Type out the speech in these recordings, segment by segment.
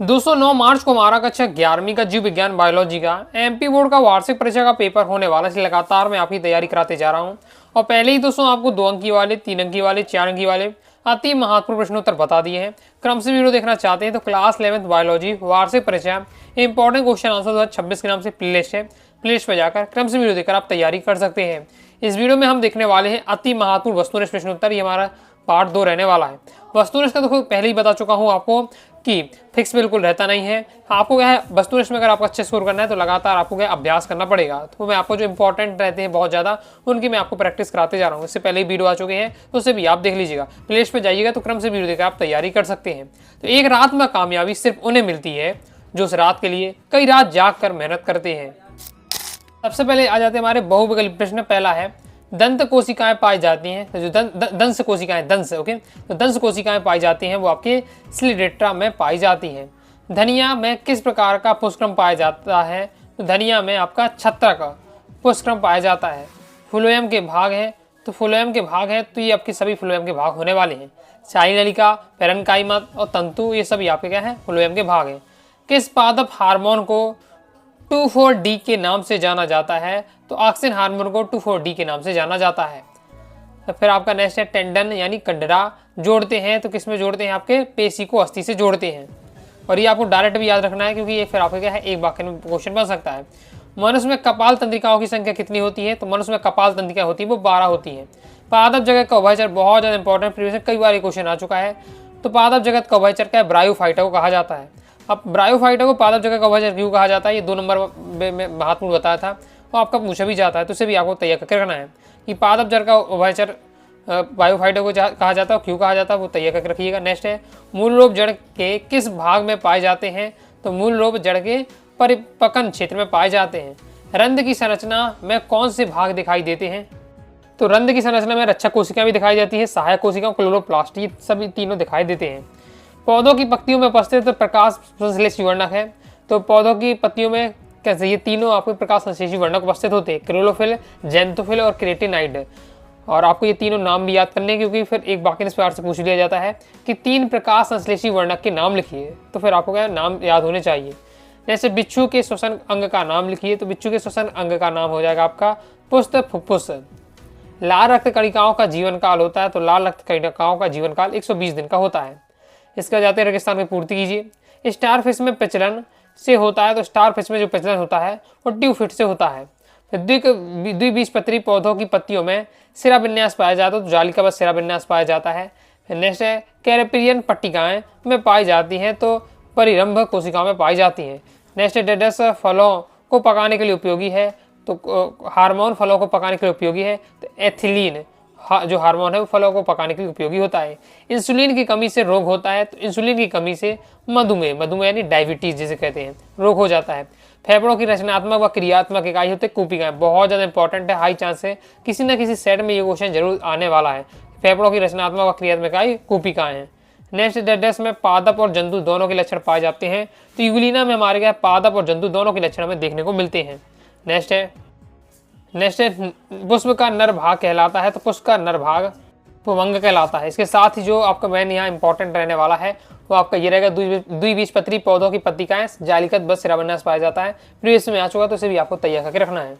दोस्तों 9 मार्च को हमारा कक्षा 11वीं का जीव विज्ञान बायोलॉजी का एमपी बोर्ड का वार्षिक परीक्षा का पेपर होने वाला है। लगातार मैं आपकी तैयारी कराते जा रहा हूं और पहले ही दोस्तों आपको 2 अंकी वाले, 3 अंकी वाले, 4 अंकी वाले अति महत्वपूर्ण प्रश्नोत्तर बता दिए हैं। क्रम से वीडियो देखना चाहते हैं तो क्लास 11th बायोलॉजी वार्षिक परीक्षा इंपॉर्टेंट क्वेश्चन आंसर 2026 के नाम से प्लेलिस्ट है। प्लेलिस्ट पर जाकर क्रम से वीडियो देखकर आप तैयारी कर सकते हैं। इस वीडियो में हम देखने वाले हैं अति महत्वपूर्ण वस्तुनिष्ठ प्रश्नोत्तर। ये हमारा पार्ट 2 रहने वाला है। वस्तुनिष्ठ का तो पहले ही बता चुका हूँ आपको कि फिक्स बिल्कुल रहता नहीं है। आपको क्या है, वस्तुनिष्ठ में अगर आपको अच्छे स्कोर करना है तो लगातार आपको क्या अभ्यास करना पड़ेगा। तो मैं आपको जो इंपॉर्टेंट रहते हैं बहुत ज़्यादा उनकी मैं आपको प्रैक्टिस कराते जा रहा हूँ। इससे पहले ही वीडियो आ चुके हैं तो उसे भी आप देख लीजिएगा। प्लेलिस्ट पे जाइएगा तो क्रम से वीडियो देखकर आप तैयारी कर सकते हैं। तो एक रात में कामयाबी सिर्फ उन्हें मिलती है जो उस रात के लिए कई रात जाग कर मेहनत करते हैं। सबसे पहले आ जाते हैं हमारे बहुविकल्पी प्रश्न। पहला है दंत कोशिकाएं पाई जाती हैं। तो जो दंश कोशिकाएं, दंश ओके, तो दंश कोशिकाएं पाई जाती हैं वो आपके स्लिडेट्रा में पाई जाती हैं। धनिया में किस प्रकार का पुष्पक्रम पाया जाता है? तो धनिया में आपका छत्र का पुष्पक्रम पाया जाता है। फ्लोएम के भाग है, तो फ्लोएम के भाग है तो ये आपके सभी फ्लोएम के भाग होने वाले हैं। शाही नलिका, पेरेन्काइमा और तंतु, ये सभी आपके क्या है, फ्लोएम के भाग हैं। किस पादप हार्मोन को 2,4-D के नाम से जाना जाता है? तो ऑक्सिन हार्मोन को 2,4-D के नाम से जाना जाता है। तो फिर आपका नेक्स्ट है टेंडन यानी कंडरा जोड़ते हैं, तो किस में जोड़ते हैं? आपके पेशी को अस्थि से जोड़ते हैं। और ये आपको डायरेक्ट भी याद रखना है क्योंकि ये फिर आपका क्या है, एक वाक्य में क्वेश्चन बन सकता है। मनुष्य में कपाल तंत्रिकाओं की संख्या कितनी होती है? तो मनुष्य में कपाल तंत्रिका होती है वो 12 होती है। पादप जगत का उभयचर बहुत ज़्यादा इंपॉर्टेंट, प्रीवियस कई बार क्वेश्चन आ चुका है। तो पादप जगत का उभयचर क्या है? ब्रायोफाइटा को कहा जाता है। अब ब्रायोफाइटा को पादप जगत का उभयचर क्यों कहा जाता है? ये 2 नंबर में महत्वपूर्ण बताया था, वो आपका पूछा भी जाता है, तो उसे भी आपको तैयार करके रखना है कि पादप जड़ का उभयचर बायोफाइटा को कहा जाता है, क्यों कहा जाता है, वो तैयार करके रखिएगा। नेक्स्ट है मूल लोब जड़ के किस भाग में पाए जाते हैं? तो मूल लोब जड़ के परिपक्न क्षेत्र में पाए जाते हैं। रंध्र की संरचना में कौन से भाग दिखाई देते हैं? तो रंध्र की संरचना में रक्षा कोशिका भी दिखाई जाती है, सहायक कोशिका, क्लोरोप्लास्ट, ये सभी तीनों दिखाई देते हैं। पौधों की पत्तियों में उपस्थित प्रकाश संश्लेषी वर्णक है। तो पौधों की पत्तियों में कैसे ये तीनों आपके प्रकाश संश्लेषी वर्णक उपस्थित होते हैं, क्लोरोफिल, जेंथोफिल और क्रेटिनाइड। और आपको ये तीनों नाम भी याद करने, क्योंकि फिर एक वाक्य इस प्रकार से पूछ लिया जाता है कि 3 प्रकाश संश्लेषी वर्णक के नाम लिखिए, तो फिर आपको क्या नाम याद होने चाहिए। जैसे बिच्छू के श्वसन अंग का नाम लिखिए, तो बिच्छू के श्वसन अंग का नाम हो जाएगा आपका पुष्ट फुफ्फुस। लाल रक्त कणिकाओं का जीवन काल होता है, तो लाल रक्त कणिकाओं का जीवन काल 120 दिन का होता है। इसका जाते रेगिस्तान में पूर्ति कीजिए। स्टारफिश में प्रचलन से होता है, तो स्टारफिश में जो प्रचलन होता है वो ट्यूफिट से होता है। फिर द्विबीजपत्री पौधों की पत्तियों में सिरा विन्यास पाया जाता है, तो जालिकाबद्ध सिरा विन्यास पाया जाता है। फिर नेक्स्ट है कैरेपिरियन पट्टिकाएं में पाई जाती हैं, तो परिरंभ कोशिकाओं में पाई जाती हैं। नेक्स्ट है डेडस फलों को पकाने के लिए उपयोगी है, तो हार्मोन फलों को पकाने के लिए उपयोगी है। तो एथिलीन जो हार्मोन है वो फलों को पकाने के लिए उपयोगी होता है। इंसुलिन की कमी से रोग होता है, तो इंसुलिन की कमी से मधुमेह यानी डायबिटीज जिसे कहते हैं, रोग हो जाता है। फेफड़ों की रचनात्मक व क्रियात्मक इकाई होते हैं कूपिकाएं, बहुत ज़्यादा इंपॉर्टेंट है, हाई चांस है किसी न किसी सेट में ये क्वेश्चन जरूर आने वाला है। फेफड़ों की रचनात्मक व क्रियात्मक इकाई कूपिकाएं हैं। नेक्स्ट डेडस में पादप और जंतु दोनों के लक्षण पाए जाते हैं, तो यूग्लिना में हमारे क्या पादप और जंतु दोनों के लक्षण हमें देखने को मिलते हैं। नेक्स्ट है पुष्प का नर भाग कहलाता है, तो पुष्प का नर भाग पुंवंग कहलाता है। इसके साथ ही जो आपका मेन यहाँ इंपॉर्टेंट रहने वाला है वो आपका ये रहेगा द्विबीजपत्री पौधों की पत्तिकाएं जालिकाबद्ध सिराविन्यास पाया जाता है। प्रीवियस में आ चुका, तो इसे भी आपको तैयार करके रखना है।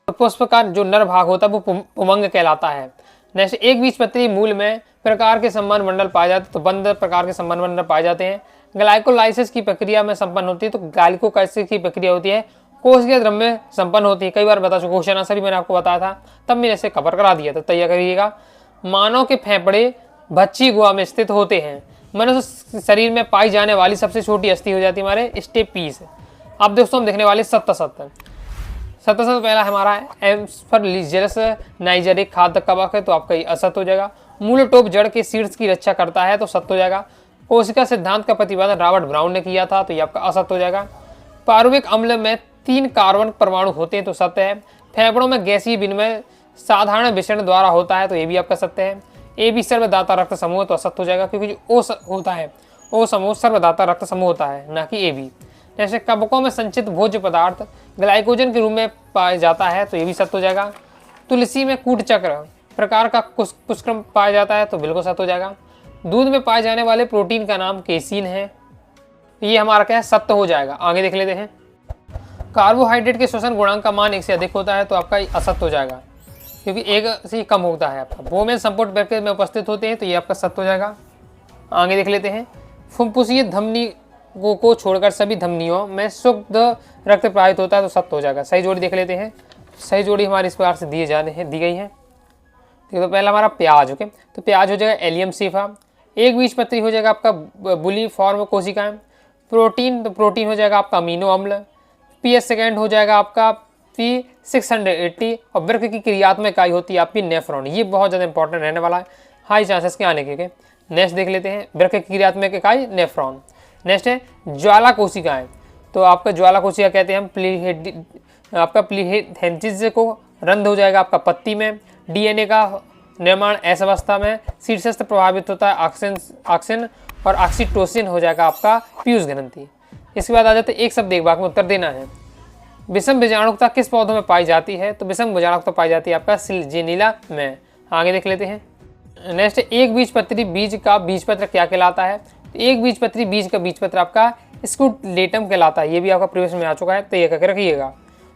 तो पुष्प का जो नर भाग होता है वो पुंवंग कहलाता है। नेक्स्ट एक बीजपत्री मूल में प्रकार के संबंध मंडल पाए जाते हैं, तो बंद प्रकार के संबंध मंडल पाए जाते हैं। ग्लाइकोलाइसिस की प्रक्रिया में संपन्न होती है, तो ग्लाइकोलाइसिस की प्रक्रिया होती है कोशिकीय द्रव्य में संपन्न होती है। कई बार बता चुका, क्वेश्चन आंसर भी मैंने आपको बताया था, तब मैंने इसे कवर करा दिया, तो तैयार करिएगा। मानव के फेफड़े भच्ची गुहा में स्थित होते हैं। मनुष्य शरीर में पाई जाने वाली सबसे छोटी अस्थि हो जाती है हमारे स्टेपीस। अब दोस्तों हम देखने वाले सत्तर पहला हमारा एम्फरलिजियस नाइजेरिक खाद्य कवक है, तो आपका ये असत हो जाएगा। मूल टोप जड़ के शीर्ष की रक्षा करता है, तो सत्य हो जाएगा। कोशिका सिद्धांत का प्रतिपादन रॉबर्ट ब्राउन ने किया था, तो ये आपका असत हो जाएगा। पारुविक अम्ल में 3 कार्बन परमाणु होते हैं, तो सत्य है। फेफड़ों में गैसीय विनिमय साधारण विषण द्वारा होता है, तो ये भी आपका सत्य है। ए बी सर्वदाता रक्त समूह, तो असत्य हो जाएगा, क्योंकि जो ओ होता है ओ समूह सर्वदाता रक्त समूह होता है, ना कि ए बी। जैसे कवकों में संचित भोज्य पदार्थ ग्लाइकोजन के रूप में पाया जाता है, तो ये भी सत्य हो जाएगा। तुलसी में कूट चक्र प्रकार का पुष्पक्रम पाया जाता है, तो बिल्कुल सत्य हो जाएगा। दूध में पाए जाने वाले प्रोटीन का नाम केसीन है। तो ये हमारा क्या है, सत्य हो जाएगा। आगे देख लेते हैं। कार्बोहाइड्रेट के श्वसन गुणांक का मान 1 से अधिक होता है तो आपका असत्य हो जाएगा, क्योंकि 1 से कम होता है आपका। बोमेन संपुट बैक्टीरिया में उपस्थित होते हैं तो ये आपका सत्य हो जाएगा। आगे देख लेते हैं। फुफ्फुसीय धमनी को छोड़कर सभी धमनियों में शुद्ध रक्त प्रवाहित होता है तो सत्य हो जाएगा। सही जोड़ी देख लेते हैं। सही जोड़ी हमारी इस प्रकार से दी गई है। तो पहला हमारा प्याज। ओके, तो प्याज हो जाएगा एलियम सीफा। एक बीजपत्री हो जाएगा आपका बुली फॉर्म कोशिकाएं। प्रोटीन, तो प्रोटीन हो जाएगा आपका अमीनो अम्ल। पीएच सेकेंड हो जाएगा आपका P680 और वृक्क की क्रियात्मक इकाई होती है आपकी नेफ्रॉन। ये बहुत ज़्यादा इंपॉर्टेंट रहने वाला है, हाई चांसेस के आने के। नेक्स्ट देख लेते हैं। वृक्क की क्रियात्मक इकाई नेफ्रॉन। नेक्स्ट है ज्वाला कोशिकाएं। तो आपका ज्वाला कोशिका कहते हैं हम आपका प्लीहेंथिस को रंध्र हो जाएगा आपका पत्ती में। डीएनए का निर्माण ऐसा अवस्था में शीर्षस्थ प्रभावित होता है ऑक्सिन और ऑक्सीटोसिन हो जाएगा आपका पीयूष ग्रंथि। इसके बाद आ जाते हैं एक शब्द एक भाग में उत्तर देना है। विषम बीजाणुकता किस पौधों में पाई जाती है? तो विषम बीजाणुकता पाई जाती है आपका सिलजिनीला में। आगे देख लेते हैं। नेक्स्ट, एक बीजपत्री बीज का बीजपत्र क्या कहलाता है? एक बीजपत्री बीज का बीजपत्र आपका स्कूलेटम कहलाता है। ये भी आपका प्रीवियस में आ चुका है, तो ये करके रखिएगा।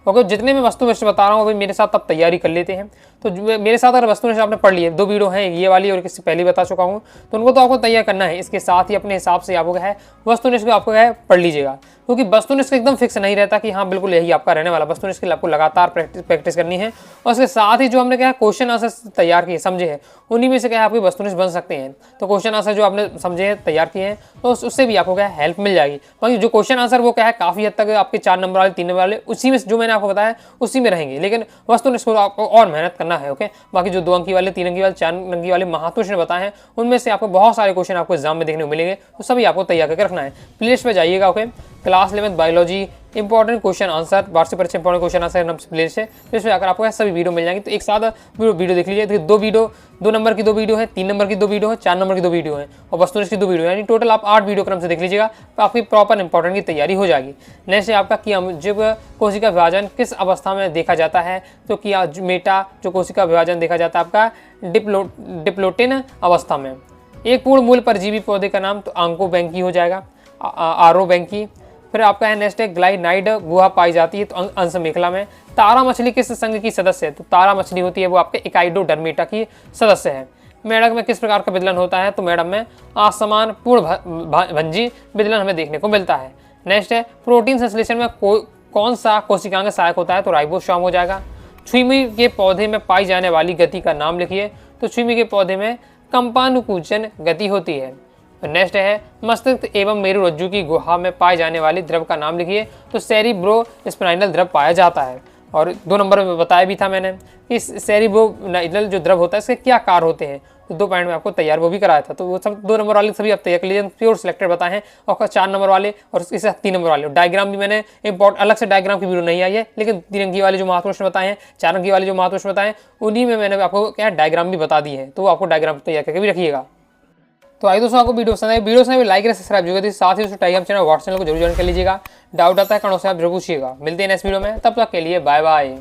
ओके, जितने मैं वस्तुनिष्ठ बता रहा हूँ अभी मेरे साथ आप तैयारी कर लेते हैं। तो मेरे साथ अगर वस्तुनिष्ठ आपने पढ़ लिए, 2 वीडियो हैं, ये वाली और इससे पहले बता चुका हूँ, तो उनको तो आपको तैयार करना है। इसके साथ ही अपने हिसाब से आपको क्या है वस्तुनिष्ठ को आपको क्या है पढ़ लीजिएगा, क्योंकि वस्तुनिष्ठ एकदम फिक्स नहीं रहता कि हाँ बिल्कुल यही आपका रहने वाला। वस्तुनिष्ठ के लिए आपको लगातार प्रैक्टिस करनी है। और इसके साथ ही जो हमने क्या है क्वेश्चन आंसर तैयार किए समझे हैं, उन्हीं में से क्या है आपके वस्तुनिष्ठ बन सकते हैं। तो क्वेश्चन आंसर जो आपने समझे हैं तैयार किए हैं, तो उससे भी आपको क्या है हेल्प मिल जाएगी। बाकी जो क्वेश्चन आंसर वो क्या है काफ़ी हद तक आपके 4 नंबर वाले 3 नंबर वाले उसी में जो मैंने आपको बताया उसी में रहेंगे, लेकिन वस्तुनिष्ठ को आपको और मेहनत करना है। ओके, बाकी जो 2 अंकी वाले 3 अंकी वाले 4 अंकी वाले महाप्रश्न बताए हैं उनमें से आपको बहुत सारे क्वेश्चन आपको एग्जाम में देखने को मिलेंगे, तो सभी आपको तैयार करके रखना है। प्लेलिस्ट पे जाइएगा। Okay, class 11 biology important question answer, वार्षिक परीक्षा इंपॉर्टेंट क्वेश्चन आंसर नाम से प्लेलिस्ट है, तो इसमें अगर आपको सभी वीडियो मिल जाएंगे। तो एक साथ वीडियो देख लीजिए। तो 2 नंबर की 2 वीडियो है, 3 नंबर की 2 वीडियो है, 4 नंबर की 2 वीडियो है और वस्तुनिष्ठ की 2 वीडियो है, यानी टोटल आप 8 वीडियो क्रम से देख लीजिएगा, तो आपकी प्रॉपर इंपॉर्टेंट की तैयारी हो जाएगी। नेक्स्ट है आपका कि जब कोशिका विभाजन किस अवस्था में देखा जाता है? तो कि मेटा जो कोशिका विभाजन देखा जाता है आपका डिप्लोटिन अवस्था में। एक पूर्ण मूल परजीवी पौधे का नाम? तो आंकोबैंकी हो जाएगा, आरोबैंकी। फिर आपका है नेक्स्ट है ग्लाइनाइड गुहा पाई जाती है तो अंश मेखला में। तारा मछली किस संघ की सदस्य है? तो तारा मछली होती है वो आपके इकाइडोडर्मेटा की सदस्य है। मेढक में किस प्रकार का विदलन होता है? तो मेढक में असमान पूर्ण भंजी विदलन हमें देखने को मिलता है। नेक्स्ट है प्रोटीन संश्लेषण में कौन सा कोशिकांग सहायक होता है? तो राइबोसोम हो जाएगा। छुईमी के पौधे में पाई जाने वाली गति का नाम लिखिए। तो छुईमी के पौधे में कंपानुकुंचन गति होती है। नेक्स्ट है मस्तिष्क एवं मेरुरज्जु की गुहा में पाए जाने वाली द्रव का नाम लिखिए। तो सेरिब्रोस्पाइनल द्रव पाया जाता है। और 2 नंबर में बताया भी था मैंने कि सेरिब्रोस्पाइनल जो द्रव होता है इसके क्या कार्य होते हैं, तो 2 पॉइंट में आपको तैयार वो भी कराया था। तो वो सब 2 नंबर वाले सभी आप तैयार कर लीजिए, प्योर सिलेक्टेड बताए हैं। और 4 नंबर वाले और इसके 3 नंबर वाले डायग्राम भी मैंने अलग से डायग्राम की वीडियो नहीं आई है, लेकिन 3 अंकी वाले जो महत्वपूर्ण बताए हैं, 4 अंकी वाले जो महत्वपूर्ण बताए हैं, उन्हीं में मैंने आपको क्या डायग्राम भी बता दिए हैं, तो आपको डायग्राम तैयार करके भी रखिएगा। तो आइए दोस्तों, आपको वीडियो पसंद है, वीडियो से लाइक करें, सब्सक्राइब जरूर करिए, साथ ही दोस्तों टेलीग्राम चैनल व्हाट्सएप चैनल को जरूर ज्वाइन कर लीजिएगा। डाउट आता है कमेंट से आप जरूर पूछिएगा। मिलते हैं नेक्स्ट वीडियो में, तब तक के लिए बाय बाय।